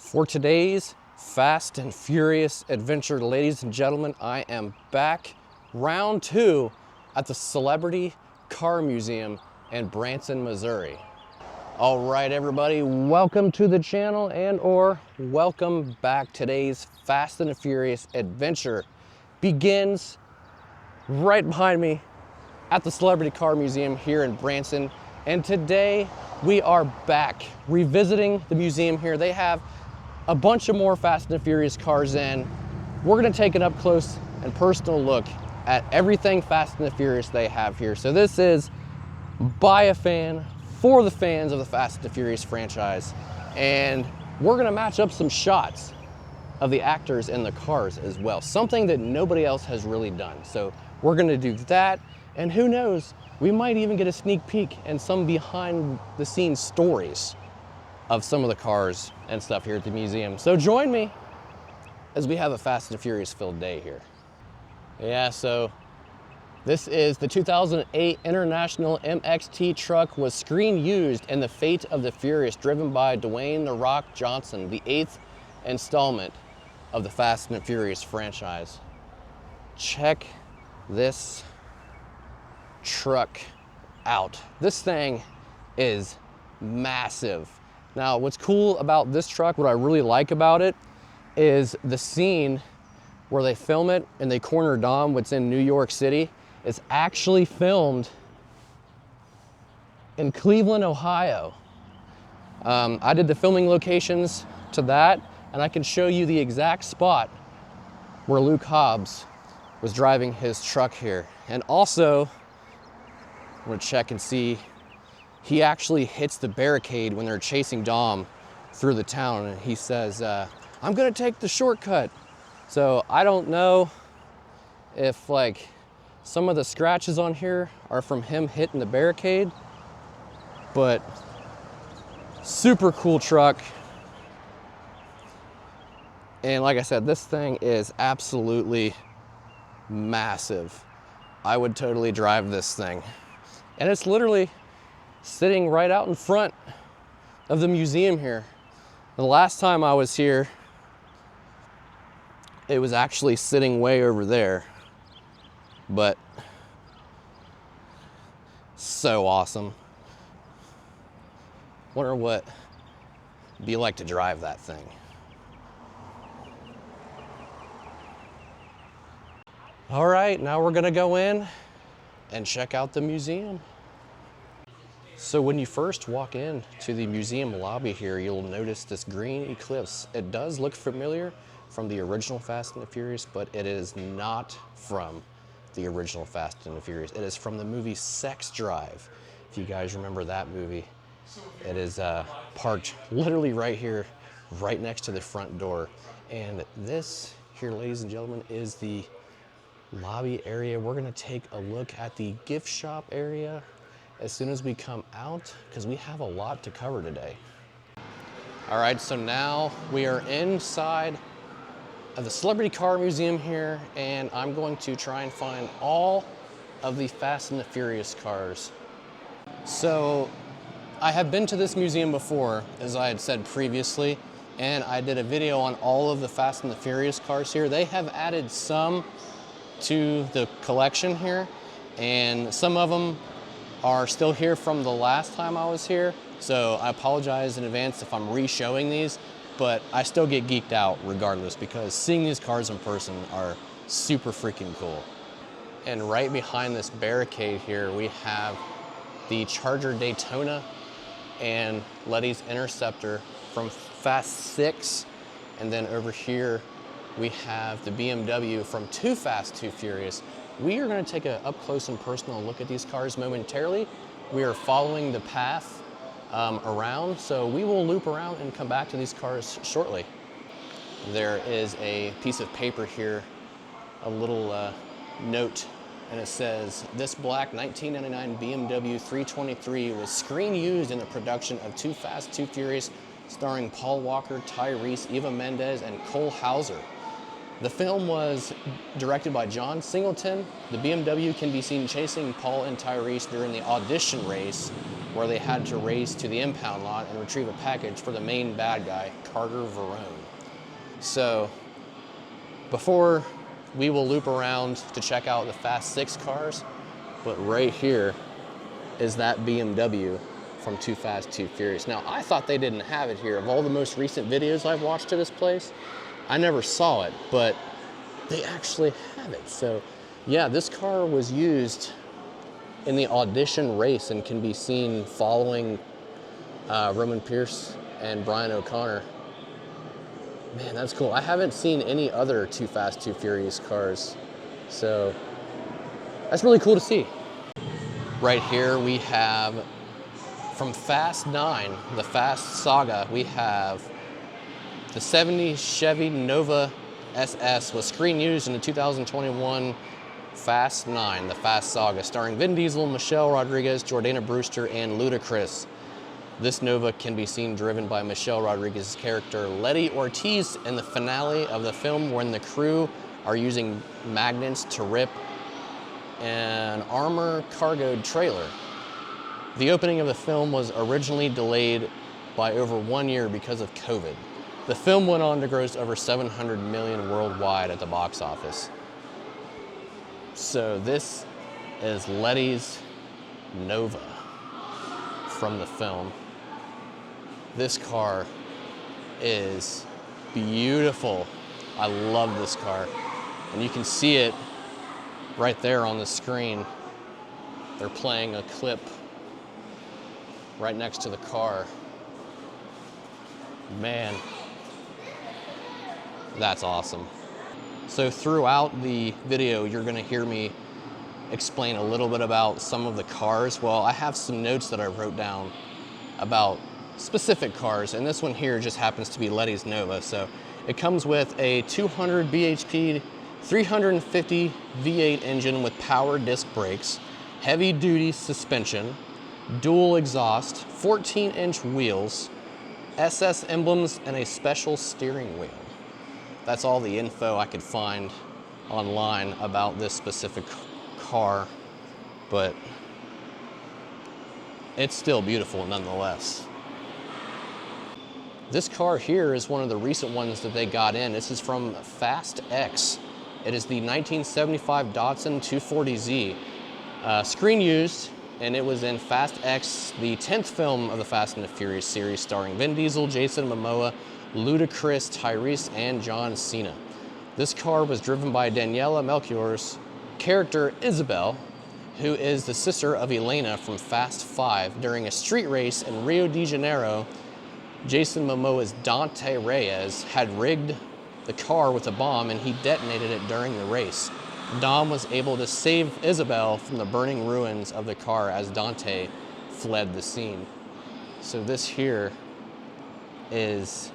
For today's Fast and Furious adventure, ladies and gentlemen, I am back, round two, at the Celebrity Car Museum in Branson, Missouri. All right, everybody, welcome to the channel and/or welcome back. Today's Fast and Furious adventure begins right behind me at the Celebrity Car Museum here in Branson. And today we are back revisiting the museum here. They have a bunch of more Fast and Furious cars in. We're gonna take an up close and personal look at everything Fast and Furious they have here. So this is by a fan, for the fans of the Fast and Furious franchise. And we're gonna match up some shots of the actors in the cars as well. Something that nobody else has really done. So we're gonna do that, and who knows, we might even get a sneak peek and some behind the scenes stories of some of the cars and stuff here at the museum. So join me as we have a Fast and Furious filled day here. Yeah, so this is the 2008 International MXT truck, was screen used in The Fate of the Furious, driven by Dwayne "The Rock" Johnson, the 8th installment of the Fast and Furious franchise. Check this truck out. This thing is massive. Now, what's cool about this truck, what I really like about it, is the scene where they film it and they corner Dom, what's in New York City. It's actually filmed in Cleveland, Ohio. I did the filming locations to that, and I can show you the exact spot where Luke Hobbs was driving his truck here. And also, I'm gonna check and see, he actually hits the barricade when they're chasing Dom through the town, and he says, I'm gonna take the shortcut. So I don't know if like some of the scratches on here are from him hitting the barricade, but super cool truck. And like I said, this thing is absolutely massive. I would totally drive this thing. And it's literally sitting right out in front of the museum here. The last time I was here, it was actually sitting way over there, but so awesome. Wonder what it'd be like to drive that thing. All right, now we're gonna go in and check out the museum. So when you first walk in to the museum lobby here, you'll notice this green Eclipse. It does look familiar from the original Fast and the Furious, but it is not from the original Fast and the Furious. It is from the movie Sex Drive. If you guys remember that movie, it is parked literally right here, right next to the front door. And this here, ladies and gentlemen, is the lobby area. We're gonna take a look at the gift shop area as soon as we come out, because we have a lot to cover today. All right, so now we are inside of the Celebrity Car Museum here, and I'm going to try and find all of the Fast and the Furious cars. So I have been to this museum before, as I had said previously, and I did a video on all of the Fast and the Furious cars here. They have added some to the collection here, and some of them are still here from the last time I was here. So I apologize in advance if I'm re-showing these, but I still get geeked out regardless, because seeing these cars in person are super freaking cool. And right behind this barricade here, we have the Charger Daytona and Letty's Interceptor from Fast 6. And then over here, we have the BMW from Too Fast, Too Furious. We are gonna take an up close and personal look at these cars momentarily. We are following the path around, so we will loop around and come back to these cars shortly. There is a piece of paper here, a little note, and it says, this black 1999 BMW 323 was screen used in the production of Too Fast, Too Furious, starring Paul Walker, Tyrese, Eva Mendes, and Cole Hauser. The film was directed by John Singleton. The BMW can be seen chasing Paul and Tyrese during the audition race where they had to race to the impound lot and retrieve a package for the main bad guy, Carter Verone. So before we will loop around to check out the Fast 6 cars, but right here is that BMW from Too Fast, Too Furious. Now, I thought they didn't have it here. Of all the most recent videos I've watched to this place, I never saw it, but they actually have it. So yeah, this car was used in the audition race and can be seen following Roman Pierce and Brian O'Connor. Man, that's cool. I haven't seen any other Too Fast, Too Furious cars, so that's really cool to see. Right here we have, from Fast 9, the Fast Saga, we have the 70 Chevy Nova SS was screen used in the 2021 Fast 9, the Fast Saga, starring Vin Diesel, Michelle Rodriguez, Jordana Brewster, and Ludacris. This Nova can be seen driven by Michelle Rodriguez's character Letty Ortiz in the finale of the film, when the crew are using magnets to rip an armor cargoed trailer. The opening of the film was originally delayed by over 1 year because of COVID. The film went on to gross over $700 million worldwide at the box office. So this is Letty's Nova from the film. This car is beautiful. I love this car. And you can see it right there on the screen. They're playing a clip right next to the car. Man, that's awesome. So throughout the video, you're gonna hear me explain a little bit about some of the cars. Well, I have some notes that I wrote down about specific cars, and this one here just happens to be Letty's Nova. So it comes with a 200 bhp, 350 V8 engine with power disc brakes, heavy duty suspension, dual exhaust, 14-inch wheels, SS emblems, and a special steering wheel. That's all the info I could find online about this specific car, but it's still beautiful nonetheless. This car here is one of the recent ones that they got in. This is from Fast X. It is the 1975 Datsun 240Z. Screen used, and it was in Fast X, the 10th film of the Fast and the Furious series, starring Vin Diesel, Jason Momoa, Ludacris, Tyrese, and John Cena. This car was driven by Daniela Melchior's character Isabel, who is the sister of Elena from Fast 5. During a street race in Rio de Janeiro, Jason Momoa's Dante Reyes had rigged the car with a bomb, and he detonated it during the race. Dom was able to save Isabel from the burning ruins of the car as Dante fled the scene. So this here is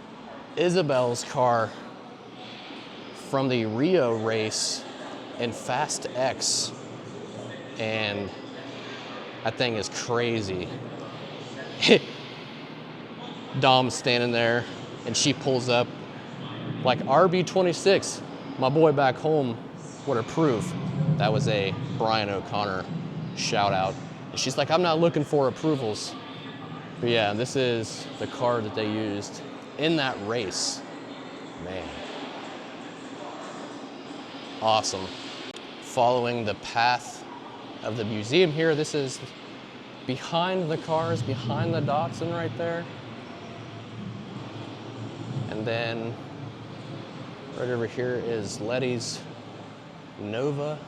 Isabel's car from the Rio race in Fast X, and that thing is crazy. Dom's standing there, and she pulls up like RB26, my boy back home would approve. That was a Brian O'Connor shout out. And she's like, I'm not looking for approvals. But yeah, this is the car that they used in that race. Man. Awesome. Following the path of the museum here, this is behind the cars, behind the Datsun right there. And then right over here is Letty's Nova.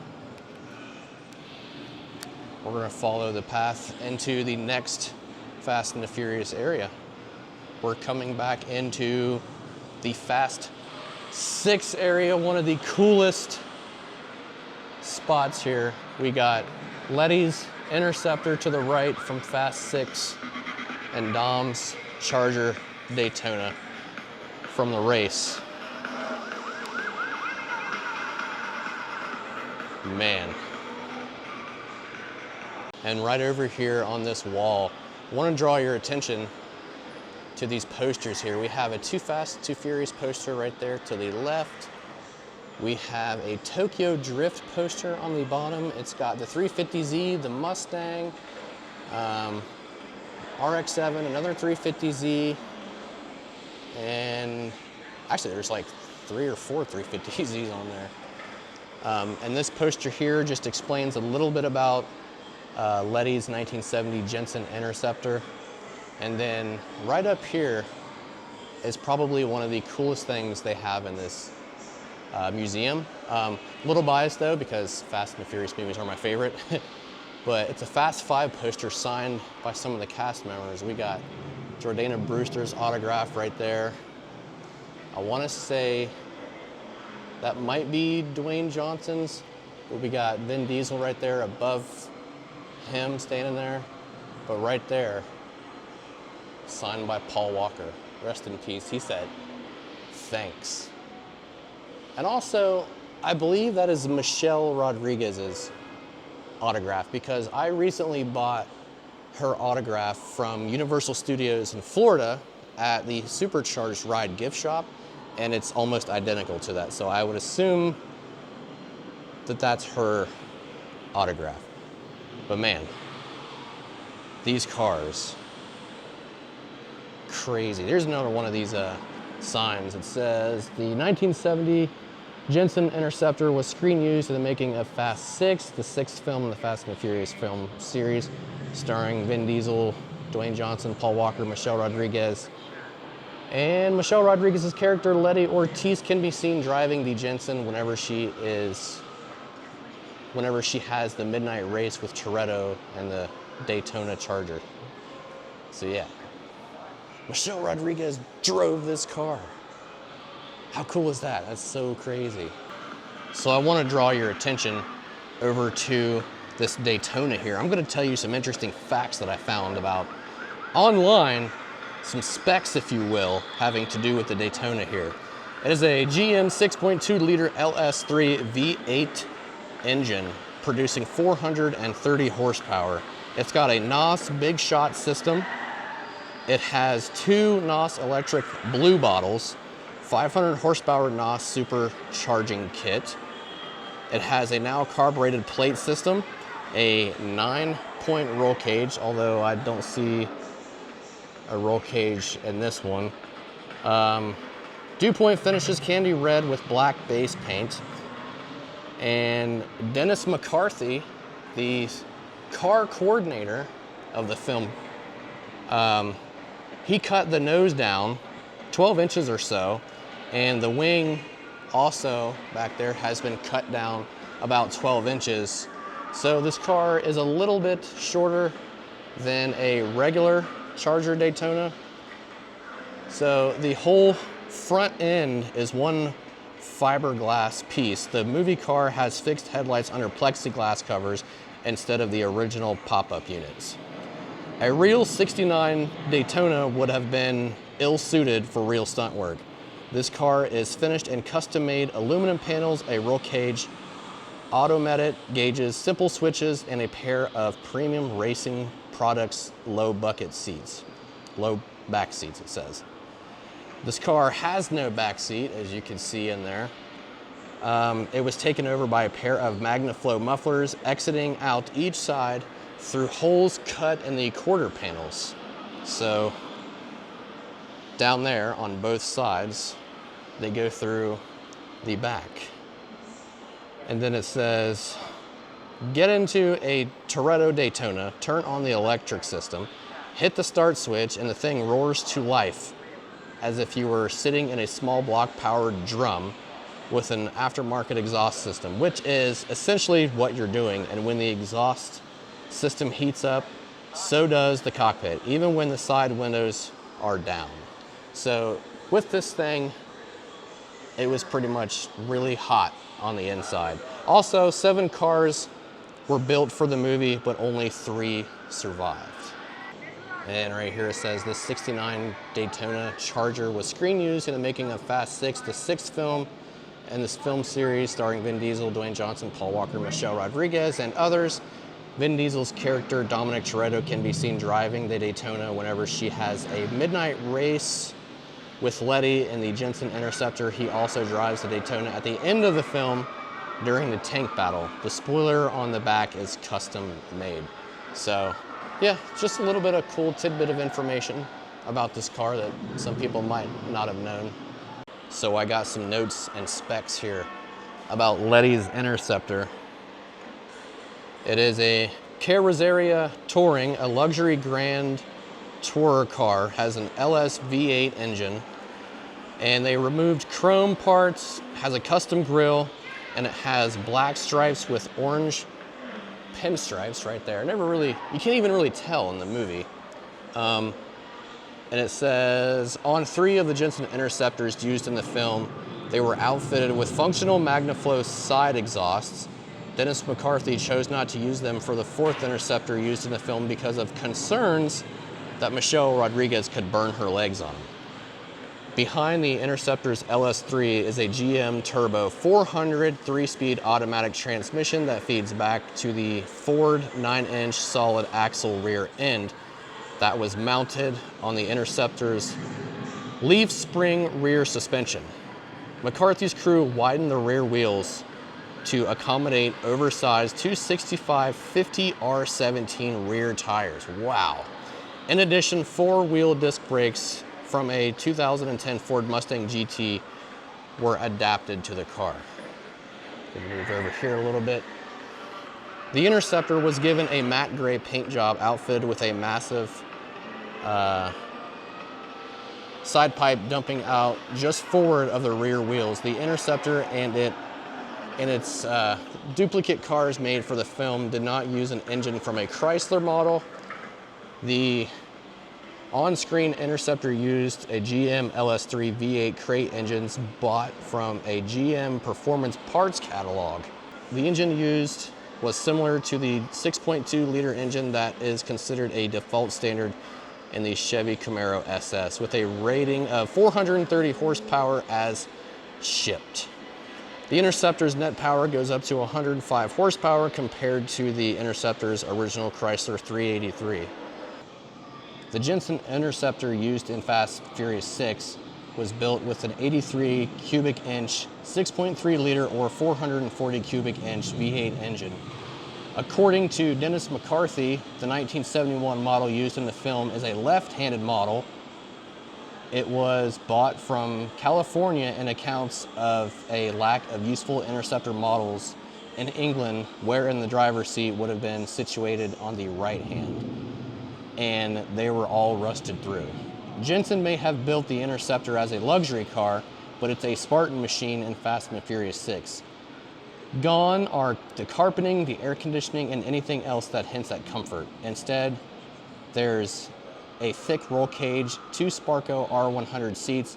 We're gonna follow the path into the next Fast and the Furious area. We're coming back into the Fast 6 area, one of the coolest spots here. We got Letty's Interceptor to the right from Fast 6 and Dom's Charger Daytona from the race. Man. And right over here on this wall, I want to draw your attention to these posters here. We have a Too Fast, Too Furious poster right there to the left. We have a Tokyo Drift poster on the bottom. It's got the 350Z, the Mustang, RX-7, another 350Z, and actually there's like 3 or 4 350Zs on there. And this poster here just explains a little bit about Letty's 1970 Jensen Interceptor. And then right up here is probably one of the coolest things they have in this museum. A little biased though, because Fast and the Furious movies are my favorite. But it's a Fast 5 poster signed by some of the cast members. We got Jordana Brewster's autograph right there. I want to say that might be Dwayne Johnson's, but we got Vin Diesel right there above him standing there. But right there, signed by Paul Walker. Rest in peace. He said, thanks. And also, I believe that is Michelle Rodriguez's autograph, because I recently bought her autograph from Universal Studios in Florida at the Supercharged Ride gift shop, and it's almost identical to that. So I would assume that that's her autograph. But man, these cars, crazy. There's another one of these signs. It says the 1970 Jensen Interceptor was screen used in the making of Fast 6, the 6th film in the Fast and the Furious film series, starring Vin Diesel, Dwayne Johnson, Paul Walker, Michelle Rodriguez. And Michelle Rodriguez's character, Letty Ortiz, can be seen driving the Jensen whenever she has the midnight race with Toretto and the Daytona Charger. So yeah, Michelle Rodriguez drove this car. How cool is that? That's so crazy. So I want to draw your attention over to this Daytona here. I'm going to tell you some interesting facts that I found about online, some specs, if you will, having to do with the Daytona here. It is a GM 6.2 liter LS3 V8 engine producing 430 horsepower. It's got a NOS Big Shot system. It has 2 NOS electric blue bottles, 500 horsepower NOS supercharging kit. It has a now carbureted plate system, a 9-point roll cage, although I don't see a roll cage in this one. Dew point finishes candy red with black base paint. And Dennis McCarthy, the car coordinator of the film, he cut the nose down 12 inches or so, and the wing also back there has been cut down about 12 inches. So this car is a little bit shorter than a regular Charger Daytona. So the whole front end is one fiberglass piece. The movie car has fixed headlights under plexiglass covers instead of the original pop-up units. A real 69 Daytona would have been ill-suited for real stunt work. This car is finished in custom-made aluminum panels, a roll cage, automatic gauges, simple switches, and a pair of premium racing products low bucket seats. Low back seats, it says. This car has no back seat, as you can see in there. It was taken over by a pair of MagnaFlow mufflers exiting out each side through holes cut in the quarter panels. So down there on both sides, they go through the back. And then it says, get into a Toretto Daytona, turn on the electric system, hit the start switch, and the thing roars to life as if you were sitting in a small block powered drum with an aftermarket exhaust system, which is essentially what you're doing. And when the exhaust system heats up, so does the cockpit, even when the side windows are down. So with this thing, it was pretty much really hot on the inside. Also, 7 cars were built for the movie, but only 3 survived. And right here it says this 69 Daytona Charger was screen used in the making of Fast 6, the 6th film in this film series starring Vin Diesel, Dwayne Johnson, Paul Walker, Michelle Rodriguez, and others. Vin Diesel's character, Dominic Toretto, can be seen driving the Daytona whenever she has a midnight race with Letty in the Jensen Interceptor. He also drives the Daytona at the end of the film during the tank battle. The spoiler on the back is custom made. So yeah, just a little bit of cool tidbit of information about this car that some people might not have known. So I got some notes and specs here about Letty's Interceptor. It is a Carrozzeria Touring, a luxury grand tourer car, has an LS V8 engine, and they removed chrome parts, has a custom grille, and it has black stripes with orange pinstripes right there. You can't even really tell in the movie. And it says, on 3 of the Jensen Interceptors used in the film, they were outfitted with functional MagnaFlow side exhausts. Dennis McCarthy chose not to use them for the 4th Interceptor used in the film because of concerns that Michelle Rodriguez could burn her legs on him. Behind the Interceptor's LS3 is a GM Turbo 400 3-speed automatic transmission that feeds back to the Ford 9-inch solid axle rear end that was mounted on the Interceptor's leaf spring rear suspension. McCarthy's crew widened the rear wheels to accommodate oversized 265/50 R17 rear tires. Wow. In addition, 4-wheel disc brakes from a 2010 Ford Mustang GT were adapted to the car. We'll move over here a little bit. The Interceptor was given a matte gray paint job outfitted with a massive side pipe dumping out just forward of the rear wheels. The Interceptor and its duplicate cars made for the film did not use an engine from a Chrysler model. The on-screen Interceptor used a GM LS3 V8 crate engines bought from a GM Performance Parts catalog. The engine used was similar to the 6.2-liter engine that is considered a default standard in the Chevy Camaro SS, with a rating of 430 horsepower as shipped. The Interceptor's net power goes up to 105 horsepower compared to the Interceptor's original Chrysler 383. The Jensen Interceptor used in Fast Furious 6 was built with an 83 cubic inch, 6.3 liter or 440 cubic inch V8 engine. According to Dennis McCarthy, the 1971 model used in the film is a left-handed model. It was bought from California and accounts of a lack of useful Interceptor models in England, wherein the driver's seat would have been situated on the right hand, and they were all rusted through. Jensen may have built the Interceptor as a luxury car, but it's a Spartan machine in Fast and Furious 6. Gone are the carpeting, the air conditioning, and anything else that hints at comfort. Instead, there's a thick roll cage, 2 Sparco R100 seats,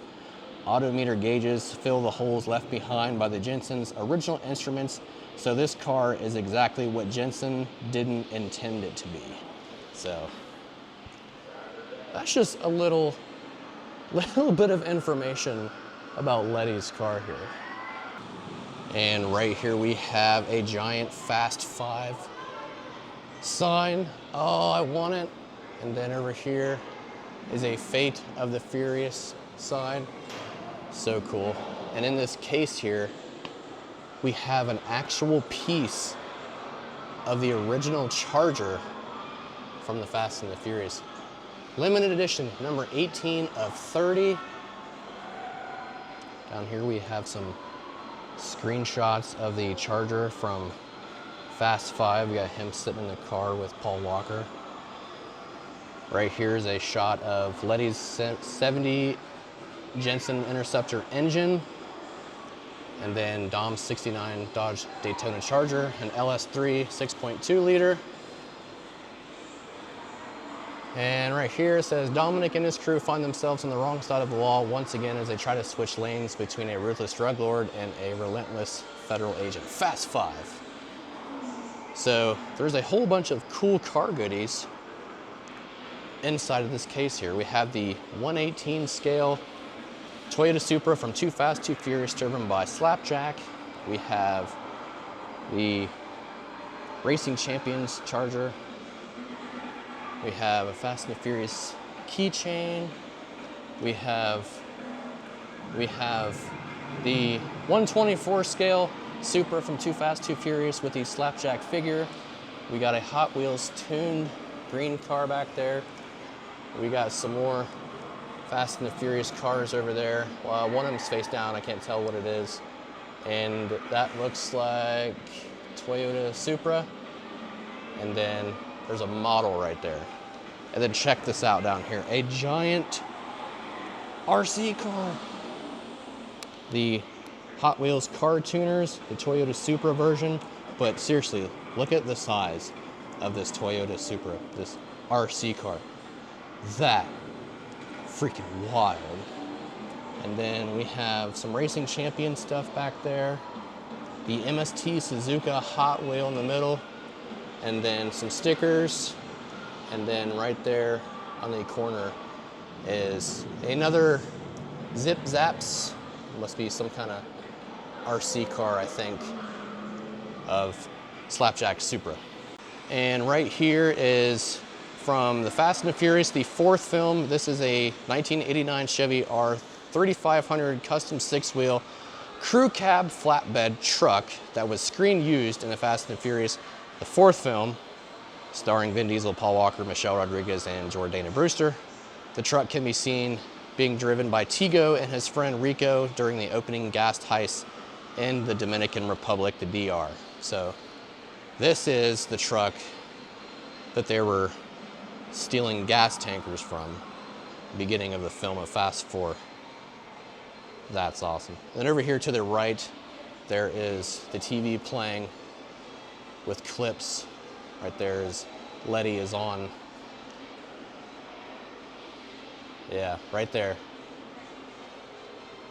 odometer gauges fill the holes left behind by the Jensen's original instruments, so this car is exactly what Jensen didn't intend it to be. So that's just a little bit of information about Letty's car here. And right here we have a giant Fast 5 sign. Oh, I want it. And then over here is a Fate of the Furious sign. So cool. And in this case here, we have an actual piece of the original Charger from the Fast and the Furious. Limited edition, number 18 of 30. Down here we have some screenshots of the Charger from Fast 5. We got him sitting in the car with Paul Walker. Right here is a shot of Letty's 70 Jensen Interceptor engine, and then Dom's 69 Dodge Daytona Charger, an LS3 6.2 liter. And right here it says, Dominic and his crew find themselves on the wrong side of the law once again as they try to switch lanes between a ruthless drug lord and a relentless federal agent. Fast 5. So there's a whole bunch of cool car goodies inside of this case here. We have the 1/18 scale Toyota Supra from Too Fast, Too Furious, driven by Slapjack. We have the Racing Champions Charger. We have a Fast and the Furious keychain. We have the 1/24 scale Supra from Too Fast, Too Furious with the Slapjack figure. We got a Hot Wheels tuned green car back there. We got some more Fast and the Furious cars over there. Well, one of them's face down, I can't tell what it is. And that looks like Toyota Supra. And then there's a model right there. And then check this out down here, a giant RC car. The Hot Wheels car tuners, the Toyota Supra version. But seriously, look at the size of this Toyota Supra, this RC car. That freaking wild. And then we have some Racing Champion stuff back there. The MST Suzuka Hot Wheel in the middle. And then some stickers. And then right there on the corner is another Zip Zaps. Must be some kind of RC car, I think, of Slapjack Supra. And right here is from the Fast and the Furious, the fourth film. This is a 1989 Chevy R3500 custom six-wheel crew cab flatbed truck that was screen used in the Fast and the Furious, the fourth film, starring Vin Diesel, Paul Walker, Michelle Rodriguez, and Jordana Brewster. The truck can be seen being driven by Tigo and his friend Rico during the opening gas heist in the Dominican Republic, the DR. So this is the truck that they were stealing gas tankers from, beginning of the film of Fast 4. That's awesome. And over here to the right, there is the TV playing with clips. Right there is Letty is on. Yeah, right there.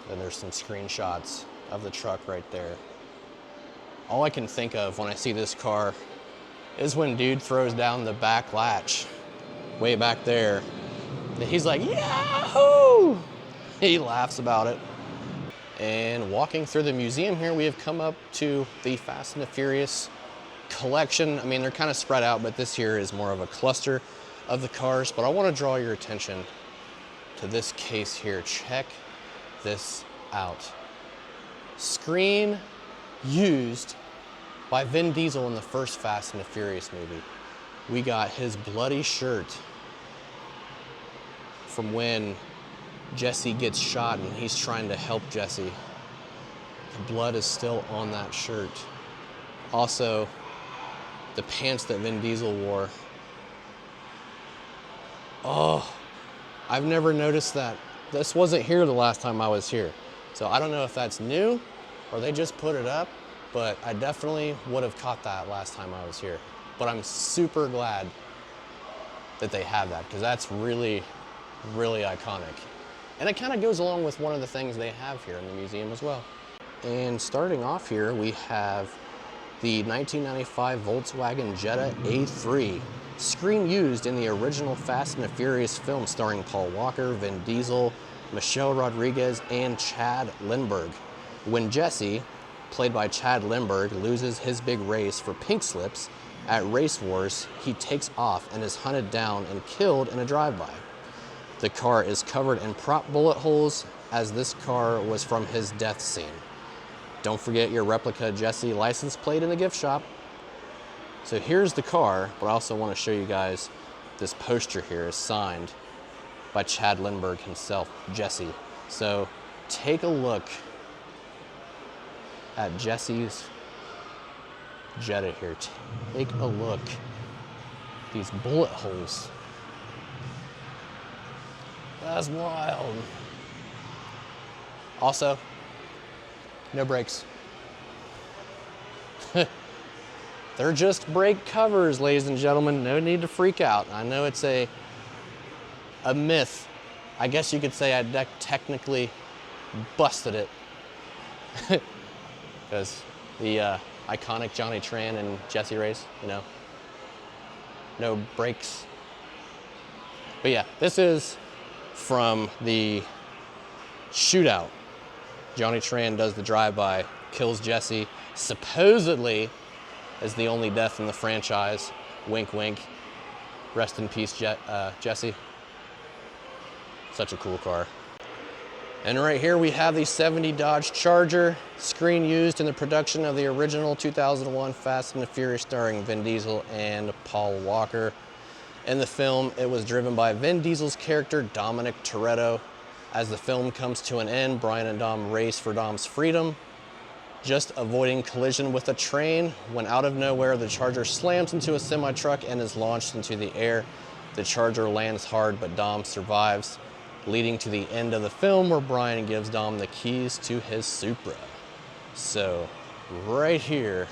Then there's some screenshots of the truck right there. All I can think of when I see this car is when dude throws down the back latch way back there. And he's like, Yahoo! He laughs about it. And walking through the museum here, we have come up to the Fast and the Furious collection. I mean, they're kind of spread out, but this here is more of a cluster of the cars. But I want to draw your attention to this case here. Check this out. Screen used by Vin Diesel in the first Fast and the Furious movie. We got his bloody shirt from when Jesse gets shot and he's trying to help Jesse. The blood is still on that shirt. Also, the pants that Vin Diesel wore. Oh, I've never noticed that. This wasn't here the last time I was here. So I don't know if that's new or they just put it up, but I definitely would have caught that last time I was here. But I'm super glad that they have that, because that's really, really iconic. And it kind of goes along with one of the things they have here in the museum as well. And starting off here, we have the 1995 Volkswagen Jetta A3, screen used in the original Fast and the Furious film starring Paul Walker, Vin Diesel, Michelle Rodriguez, and Chad Lindbergh. When Jesse, played by Chad Lindbergh, loses his big race for pink slips at Race Wars, he takes off and is hunted down and killed in a drive-by. The car is covered in prop bullet holes, as this car was from his death scene. Don't forget your replica Jesse license plate in the gift shop. So here's the car, but I also want to show you guys this poster here is signed by Chad Lindbergh himself, Jesse. So take a look at Jesse's Jetta here. Take a look. These bullet holes. That's wild. Also, no brakes. They're just brake covers, ladies and gentlemen. No need to freak out. I know it's a myth. I guess you could say I technically busted it. Because the iconic Johnny Tran and Jesse race, you know, no brakes. But yeah, this is from the shootout. Johnny Tran does the drive-by, kills Jesse, supposedly is the only death in the franchise. Wink, wink. Rest in peace, Jesse. Such a cool car. And right here we have the 70 Dodge Charger, screen used in the production of the original 2001 Fast and the Furious starring Vin Diesel and Paul Walker. In the film, it was driven by Vin Diesel's character, Dominic Toretto. As the film comes to an end, Brian and Dom race for Dom's freedom, just avoiding collision with a train, when out of nowhere, the Charger slams into a semi-truck and is launched into the air. The Charger lands hard, but Dom survives, leading to the end of the film where Brian gives Dom the keys to his Supra. So, right here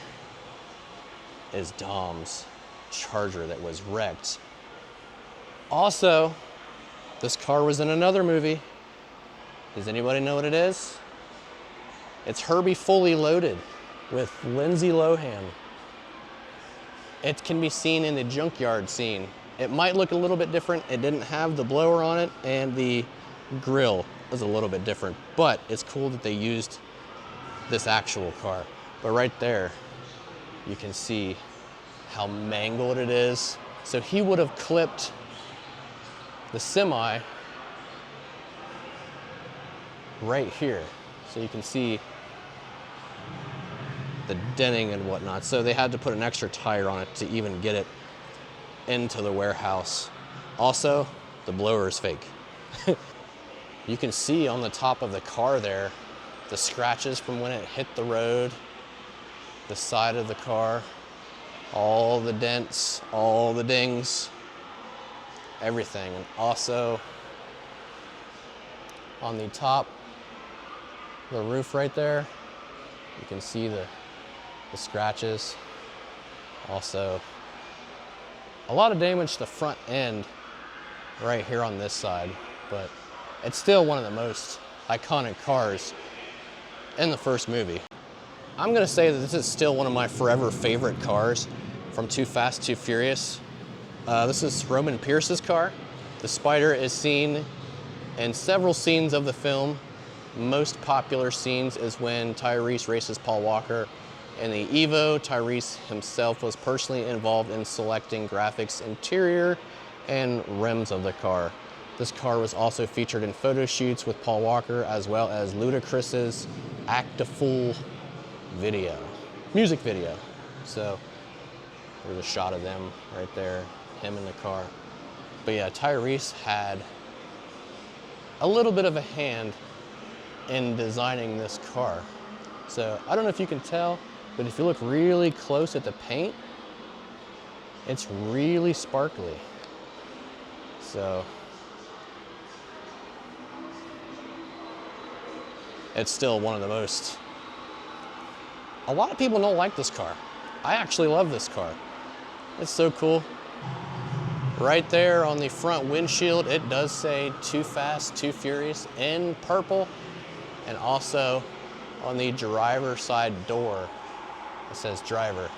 is Dom's Charger that was wrecked. Also, this car was in another movie. Does anybody know what it is? It's Herbie Fully Loaded with Lindsay Lohan. It can be seen in the junkyard scene. It might look a little bit different. It didn't have the blower on it, and the grill is a little bit different, but it's cool that they used this actual car. But right there, you can see how mangled it is. So he would have clipped the semi right here. So you can see the denting and whatnot. So they had to put an extra tire on it to even get it into the warehouse. Also, the blower is fake. You can see on the top of the car there, the scratches from when it hit the road, the side of the car, all the dents, all the dings, everything. And also on the top, the roof right there, you can see the scratches. Also, a lot of damage to the front end right here on this side, but it's still one of the most iconic cars in the first movie. I'm gonna say that this is still one of my forever favorite cars from Too Fast, Too Furious. This is Roman Pierce's car. The Spyder is seen in several scenes of the film. Most popular scenes is when Tyrese races Paul Walker in the Evo. Tyrese himself was personally involved in selecting graphics, interior, and rims of the car. This car was also featured in photo shoots with Paul Walker, as well as Ludacris's Act a Fool video, music video. So there's a shot of them right there, him in the car. But yeah, Tyrese had a little bit of a hand in designing this car. So I don't know if you can tell, but if you look really close at the paint, it's really sparkly. So it's still one of the most, a lot of people don't like this car. I actually love this car. It's so cool. Right there on the front windshield, it does say Too Fast, Too Furious in purple. And also on the driver's side door, it says driver.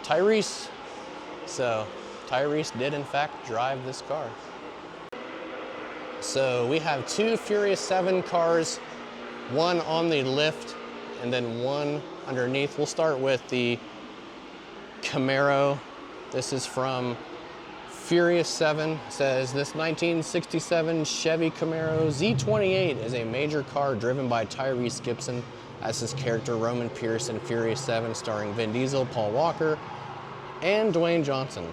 Tyrese. So Tyrese did in fact drive this car. So we have two Furious 7 cars, one on the lift and then one underneath. We'll start with the Camaro. This is from Furious 7. It says this 1967 Chevy Camaro Z28 is a major car driven by Tyrese Gibson as his character Roman Pierce in Furious 7, starring Vin Diesel, Paul Walker, and Dwayne Johnson.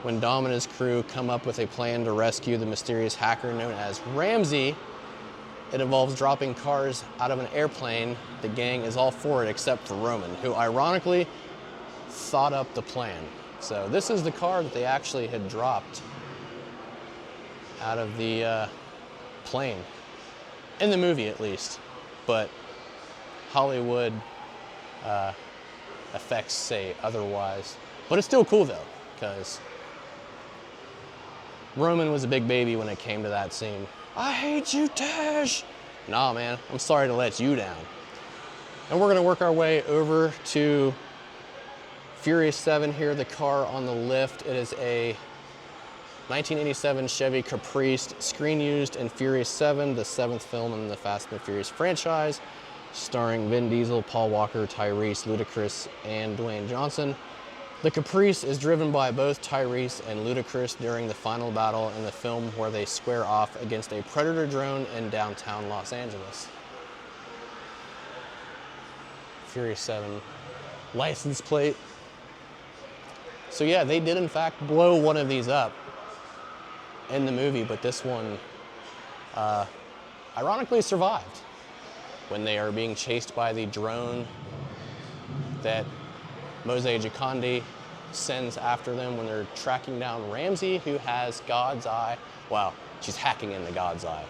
When Dom and his crew come up with a plan to rescue the mysterious hacker known as Ramsey, it involves dropping cars out of an airplane. The gang is all for it except for Roman, who ironically thought up the plan. So this is the car that they actually had dropped out of the plane, in the movie at least, but Hollywood effects say otherwise. But it's still cool though, because Roman was a big baby when it came to that scene. I hate you, Tash. Nah, man, I'm sorry to let you down. And we're gonna work our way over to Furious 7 here, the car on the lift. It is a 1987 Chevy Caprice, screen used in Furious 7, the 7th film in the Fast and the Furious franchise, starring Vin Diesel, Paul Walker, Tyrese, Ludacris, and Dwayne Johnson. The Caprice is driven by both Tyrese and Ludacris during the final battle in the film where they square off against a Predator drone in downtown Los Angeles. Furious 7 license plate. So yeah, they did in fact blow one of these up in the movie, but this one ironically survived when they are being chased by the drone that Mose Giocondi sends after them when they're tracking down Ramsey, who has God's eye. Wow, she's hacking into God's eye.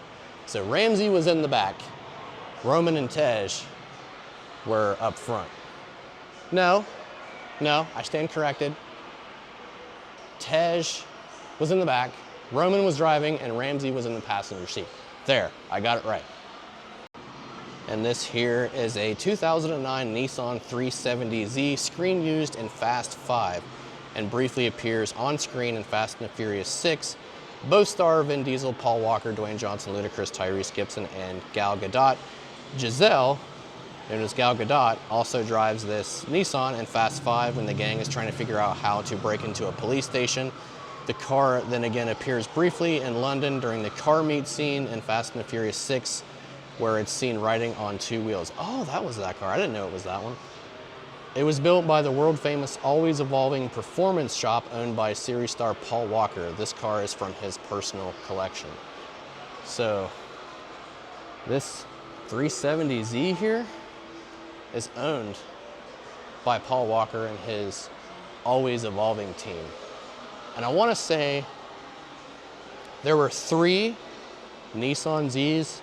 So Ramsey was in the back. Roman and Tej were up front. No, I stand corrected. Tej was in the back, Roman was driving, and Ramsey was in the passenger seat. There, I got it right. And this here is a 2009 Nissan 370Z, screen used in Fast 5, and briefly appears on screen in Fast and the Furious 6. Both star Vin Diesel, Paul Walker, Dwayne Johnson, Ludacris, Tyrese Gibson, and Gal Gadot. Giselle, known as Gal Gadot, also drives this Nissan in Fast 5 when the gang is trying to figure out how to break into a police station. The car then again appears briefly in London during the car meet scene in Fast and the Furious 6, where it's seen riding on two wheels. Oh, that was that car. I didn't know it was that one. It was built by the world famous Always Evolving Performance Shop owned by series star Paul Walker. This car is from his personal collection. So this 370Z here is owned by Paul Walker and his Always Evolving team. And I want to say there were 3 Nissan Zs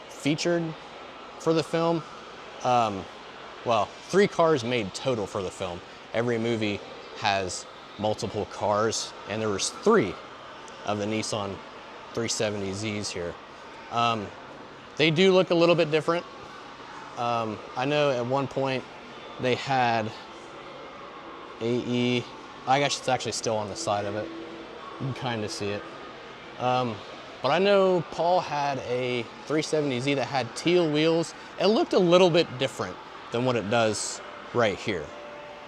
featured for the film. Well, 3 cars made total for the film. Every movie has multiple cars, and there was 3 of the Nissan 370Zs here. They do look a little bit different. I know at one point they had AE, I guess it's actually still on the side of it. You can kind of see it. But I know Paul had a 370Z that had teal wheels. It looked a little bit different than what it does right here.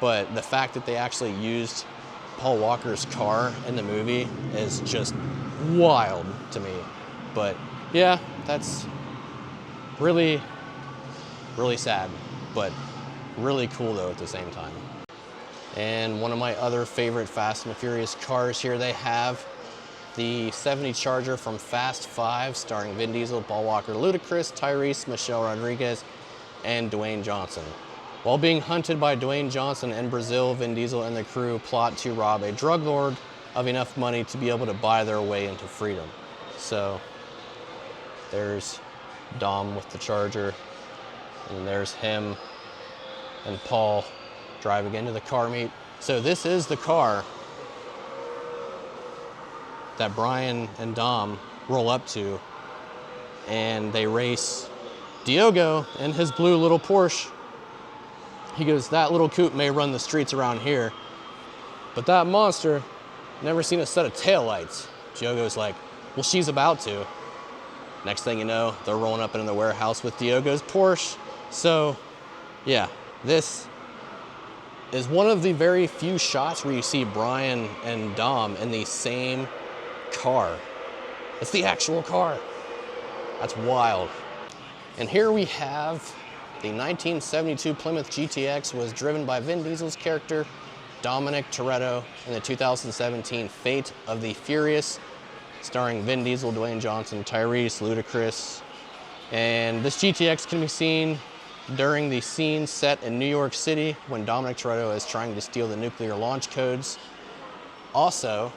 But the fact that they actually used Paul Walker's car in the movie is just wild to me. But yeah, that's really, really sad, but really cool though at the same time. And one of my other favorite Fast and the Furious cars here, they have the 70 Charger from Fast 5, starring Vin Diesel, Paul Walker, Ludacris, Tyrese, Michelle Rodriguez, and Dwayne Johnson. While being hunted by Dwayne Johnson in Brazil, Vin Diesel and the crew plot to rob a drug lord of enough money to be able to buy their way into freedom. So there's Dom with the Charger, and there's him and Paul driving into the car meet. So this is the car that Brian and Dom roll up to, and they race Diogo in his blue little Porsche. He goes, that little coupe may run the streets around here, but that monster, never seen a set of taillights. Diogo's like, well, she's about to. Next thing you know, they're rolling up into the warehouse with Diogo's Porsche. So yeah, this is one of the very few shots where you see Brian and Dom in the same car. It's the actual car. That's wild. And here we have the 1972 Plymouth GTX, was driven by Vin Diesel's character Dominic Toretto in the 2017 Fate of the Furious, starring Vin Diesel, Dwayne Johnson, Tyrese, Ludacris. And this GTX can be seen during the scene set in New York City when Dominic Toretto is trying to steal the nuclear launch codes. Also,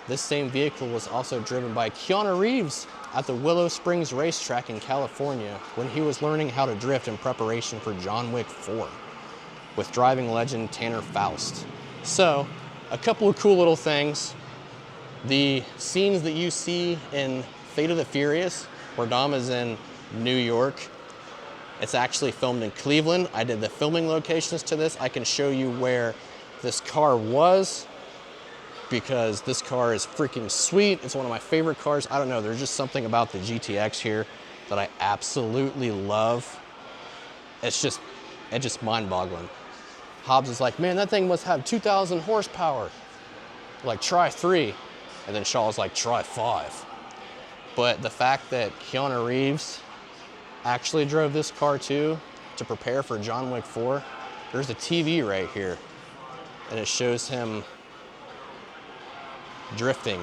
this same vehicle was also driven by Keanu Reeves at the Willow Springs racetrack in California when he was learning how to drift in preparation for John Wick 4 with driving legend Tanner Faust. So, a couple of cool little things. The scenes that you see in Fate of the Furious, where Dom is in New York, it's actually filmed in Cleveland. I did the filming locations to this. I can show you where this car was, because this car is freaking sweet. It's one of my favorite cars. I don't know, there's just something about the GTX here that I absolutely love. It's just mind-boggling. Hobbs is like, man, that thing must have 2,000 horsepower. Like, try 3. And then Shaw's like, try 5. But the fact that Keanu Reeves actually drove this car too to prepare for John Wick 4, there's a TV right here. and it shows him drifting.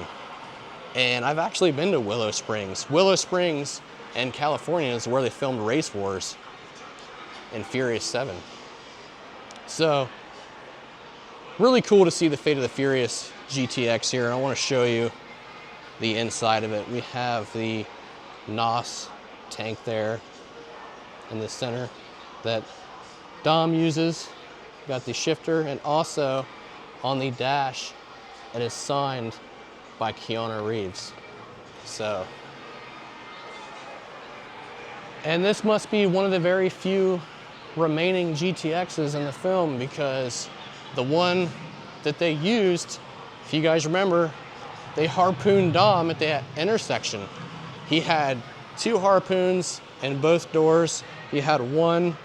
And I've actually been to Willow Springs. Willow Springs in California is where they filmed Race Wars in Furious 7. So, really cool to see the Fate of the Furious GTX here. And I want to show you the inside of it. We have the NOS tank there in the center that Dom uses. Got the shifter, and also on the dash, it is signed by Keanu Reeves. So, and this must be one of the very few remaining GTXs in the film, because the one that they used, if you guys remember, they harpooned Dom at the intersection. He had 2 harpoons in both doors. He had one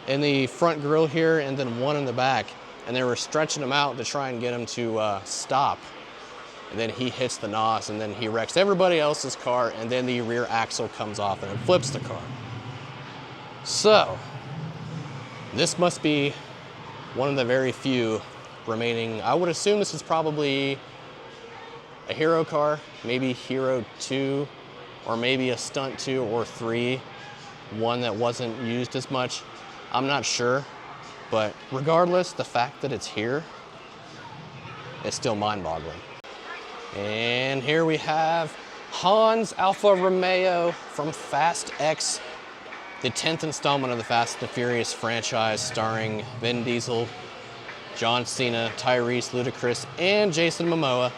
in the front grille here and then one in the back. And they were stretching him out to try and get him to stop. And then he hits the NOS, and then he wrecks everybody else's car, and then the rear axle comes off and it flips the car. So, this must be one of the very few remaining. I would assume this is probably a hero car, maybe Hero 2, or maybe a Stunt 2 or 3, one that wasn't used as much. I'm not sure, but regardless, the fact that it's here is still mind-boggling. And here we have Han's Alfa Romeo from Fast X, the 10th installment of the Fast and the Furious franchise, starring Vin Diesel, John Cena, Tyrese, Ludacris, and Jason Momoa.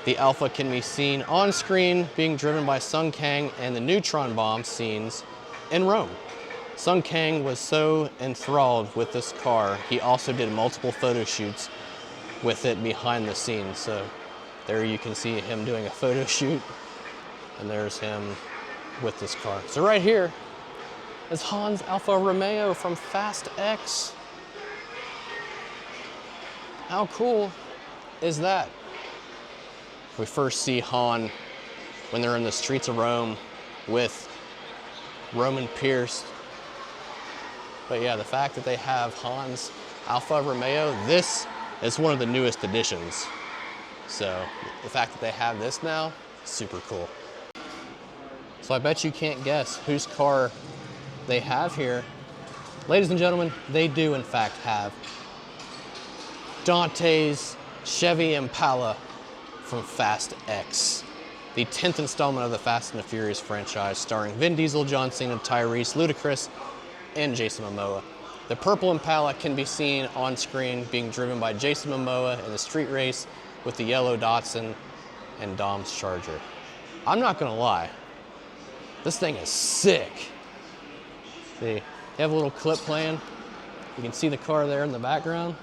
The Alfa can be seen on screen being driven by Sung Kang and the neutron bomb scenes in Rome. Sung Kang was so enthralled with this car, he also did multiple photo shoots with it behind the scenes. So there you can see him doing a photo shoot, and there's him with this car. So right here is Han's Alfa Romeo from Fast X. How cool is that? We first see Han when they're in the streets of Rome with Roman Pierce. But yeah, the fact that they have Han's Alfa Romeo, this is one of the newest additions. So the fact that they have this now, super cool. So I bet you can't guess whose car they have here. Ladies and gentlemen, they do in fact have Dantes Chevy Impala from Fast X, the 10th installment of the Fast and the Furious franchise, starring Vin Diesel, John Cena, Tyrese, Ludacris, and Jason Momoa. The purple Impala can be seen on screen being driven by Jason Momoa in the street race with the yellow Datsun and Dom's Charger. I'm not gonna lie, this thing is sick. See, they have a little clip playing. You can see the car there in the background.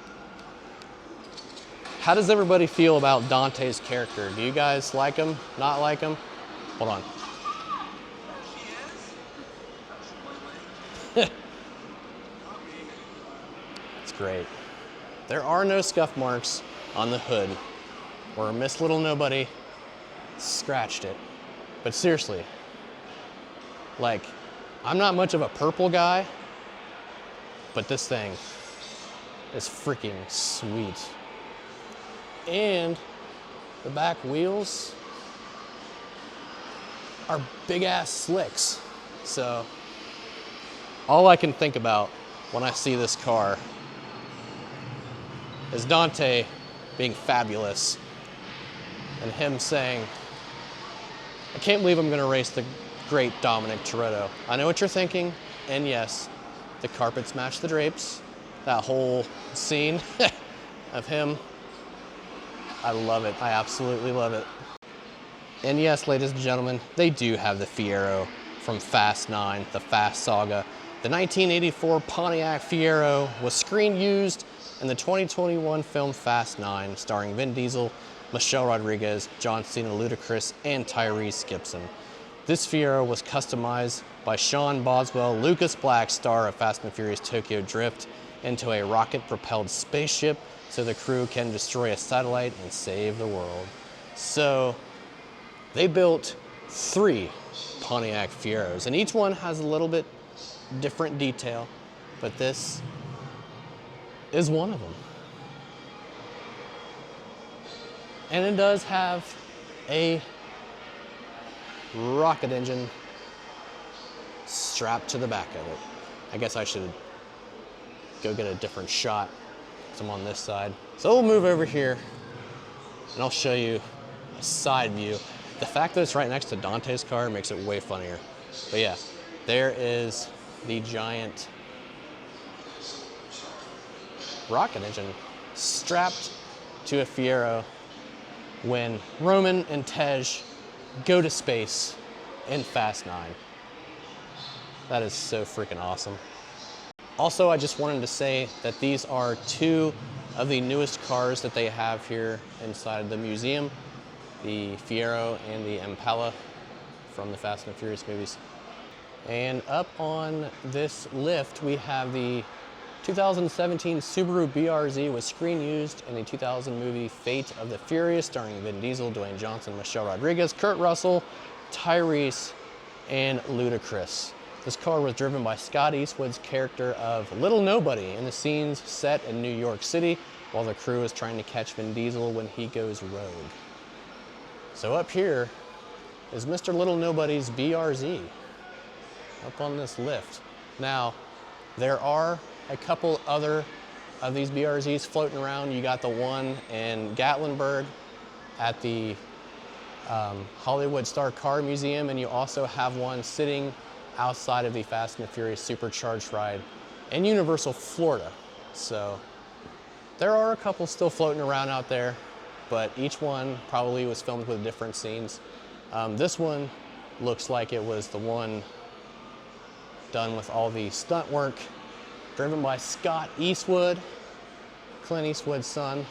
How does everybody feel about Dante's character? Do you guys like him, not like him? Hold on. It's great. There are no scuff marks on the hood where Miss Little Nobody scratched it. But seriously, like, I'm not much of a purple guy, but this thing is freaking sweet. And the back wheels are big ass slicks. So all I can think about when I see this car is Dante being fabulous and him saying, I can't believe I'm gonna race the great Dominic Toretto. I know what you're thinking, and yes, the carpets match the drapes. That whole scene of him, I love it. I absolutely love it. And yes, ladies and gentlemen, they do have the Fiero from Fast 9, the Fast Saga. The 1984 Pontiac Fiero was screen used in the 2021 film Fast 9, starring Vin Diesel, Michelle Rodriguez, John Cena, Ludacris, and Tyrese Gibson. This Fiero was customized by Sean Boswell, Lucas Black, star of Fast and Furious Tokyo Drift, into a rocket-propelled spaceship so the crew can destroy a satellite and save the world. So they built 3 Pontiac Fieros, and each one has a little bit different detail, but this is one of them. And it does have a rocket engine strapped to the back of it. I guess I should go get a different shot because I'm on this side. So we'll move over here and I'll show you a side view. The fact that it's right next to Dantes' car makes it way funnier. But yeah, there is the giant rocket engine strapped to a Fiero when Roman and Tej go to space in Fast 9. That is so freaking awesome. Also, I just wanted to say that these are two of the newest cars that they have here inside the museum, the Fiero and the Impala from the Fast and Furious movies. And up on this lift, we have the 2017 Subaru BRZ was screen used in the 2000 movie Fate of the Furious, starring Vin Diesel, Dwayne Johnson, Michelle Rodriguez, Kurt Russell, Tyrese, and Ludacris. This car was driven by Scott Eastwood's character of Little Nobody in the scenes set in New York City while the crew is trying to catch Vin Diesel when he goes rogue. So up here is Mr. Little Nobody's BRZ up on this lift. Now, there are a couple other of these BRZs floating around. You got the one in Gatlinburg at the Hollywood Star Car Museum, and you also have one sitting outside of the Fast and the Furious Supercharged ride in Universal, Florida. So there are a couple still floating around out there, but each one probably was filmed with different scenes. This one looks like it was the one done with all the stunt work, driven by Scott Eastwood, Clint Eastwood's son,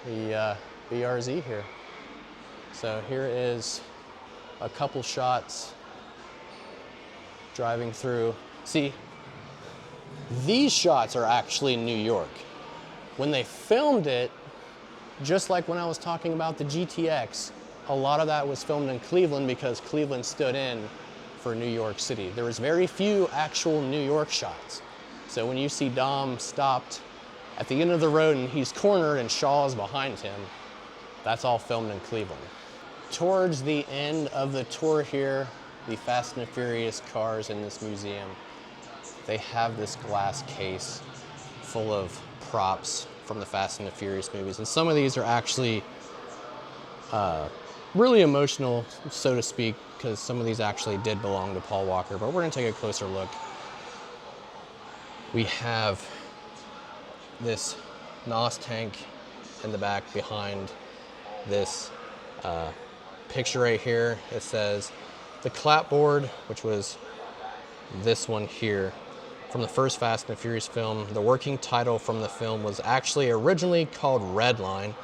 the BRZ here. So here is a couple shots driving through. See, these shots are actually in New York. When they filmed it, just like when I was talking about the GTX, a lot of that was filmed in Cleveland because Cleveland stood in for New York City. There was very few actual New York shots. So when you see Dom stopped at the end of the road and he's cornered and Shaw's behind him, that's all filmed in Cleveland. Towards the end of the tour here, the Fast and the Furious cars in this museum, they have this glass case full of props from the Fast and the Furious movies. And some of these are actually really emotional, so to speak, because some of these actually did belong to Paul Walker, but we're gonna take a closer look. We have this NOS tank in the back behind this picture right here. It says the clapboard, which was this one here, from the first Fast and the Furious film. The working title from the film was actually originally called Redline.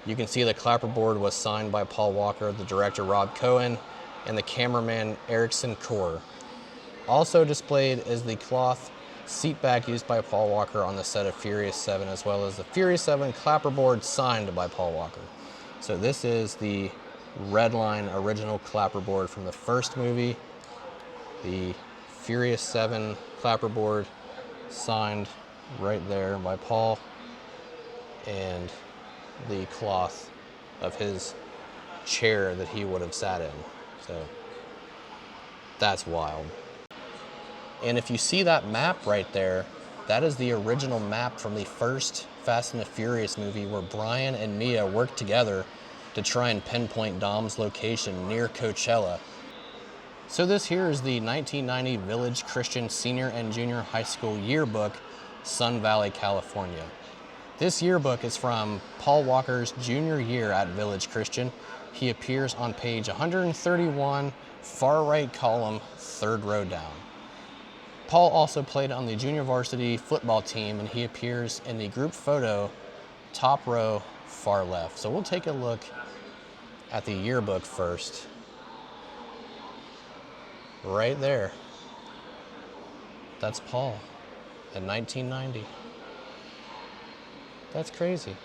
You can see the clapperboard was signed by Paul Walker, the director Rob Cohen, and the cameraman Erickson Core. Also displayed is the cloth seat back used by Paul Walker on the set of Furious 7, as well as the Furious 7 clapperboard signed by Paul Walker. So this is the Redline original clapperboard from the first movie. The Furious 7 clapperboard signed right there by Paul, and the cloth of his chair that he would have sat in. So that's wild. And if you see that map right there, that is the original map from the first Fast and the Furious movie where Brian and Mia worked together to try and pinpoint Dom's location near Coachella. So this here is the 1990 Village Christian Senior and Junior High School yearbook, Sun Valley, California. This yearbook is from Paul Walker's junior year at Village Christian. He appears on page 131, far right column, third row down. Paul also played on the junior varsity football team, and he appears in the group photo, top row, far left. So we'll take a look at the yearbook first. Right there. That's Paul in 1990. That's crazy.